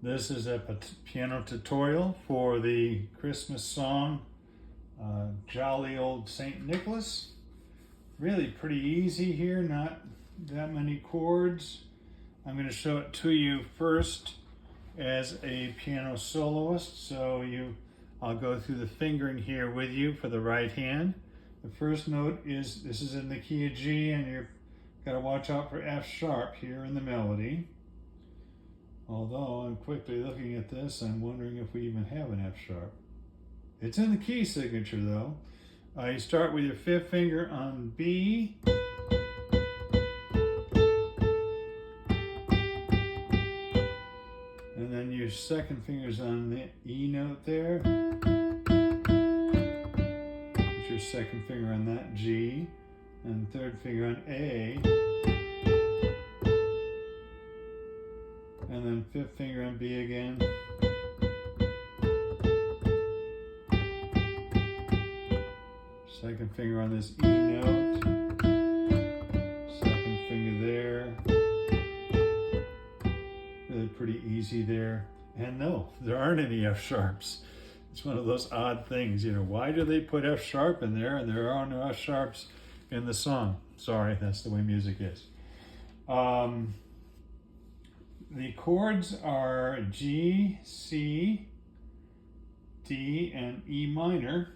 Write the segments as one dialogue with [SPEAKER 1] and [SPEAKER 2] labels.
[SPEAKER 1] This is a piano tutorial for the Christmas song, Jolly Old St. Nicholas. Really pretty easy here, not that many chords. I'm going to show it to you first as a piano soloist. I'll go through the fingering here with you for the right hand. The first note is, this is in the key of G, and you've got to watch out for F sharp here in the melody. Although I'm quickly looking at this, I'm wondering if we even have an F sharp. It's in the key signature though. You start with your fifth finger on B. And then your second finger's on the E note there. Put your second finger on that G. And third finger on A. And then fifth finger on B again. Second finger on this E note. Second finger there. Really pretty easy there. And no, there aren't any F sharps. It's one of those odd things, why do they put F sharp in there and there are no F sharps in the song? Sorry, that's the way music is. The chords are G, C, D, and E minor,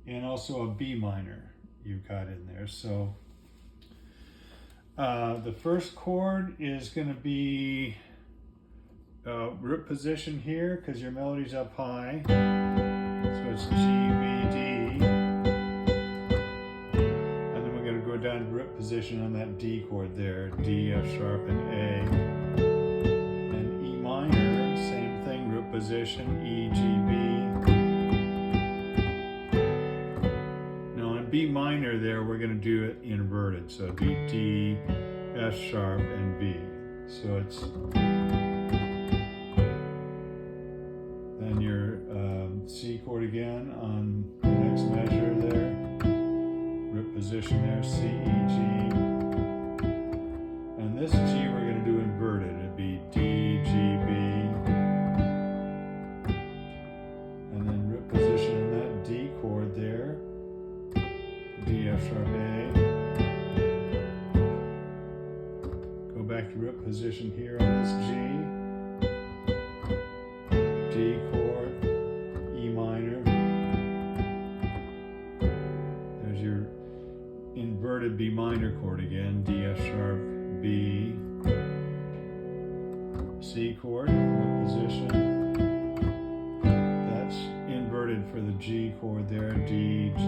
[SPEAKER 1] and also a B minor you've got in there. So the first chord is going to be root position here because your melody's up high. So it's G, B, D. And then we're going to go down to root position on that D chord there. D, F sharp, and A. Same thing, root position, E, G, B. Now on B minor there, we're going to do it inverted. So it'd be D, F sharp, and B. So it's then your C chord again on the next measure there. Root position there, C, E, G. And this G we're going to do inverted. It'd be D, G, B. D chord there, D, F sharp, A. Go back to root position here on this G, D chord, E minor. There's your inverted B minor chord again, D, F sharp, B. C chord, root position. For the G chord there, D, G, B,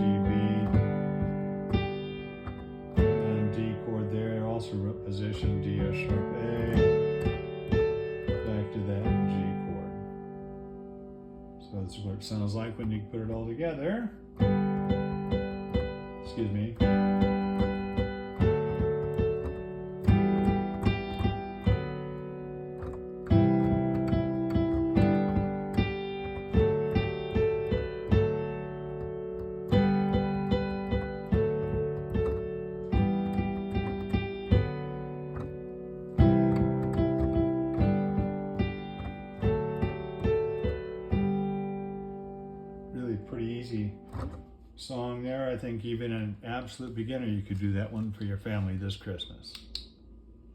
[SPEAKER 1] and D chord there, also root position, D, F sharp, A, back to that G chord. So that's what it sounds like when you put it all together. Excuse me. Pretty easy song there. I think even an absolute beginner, you could do that one for your family this Christmas.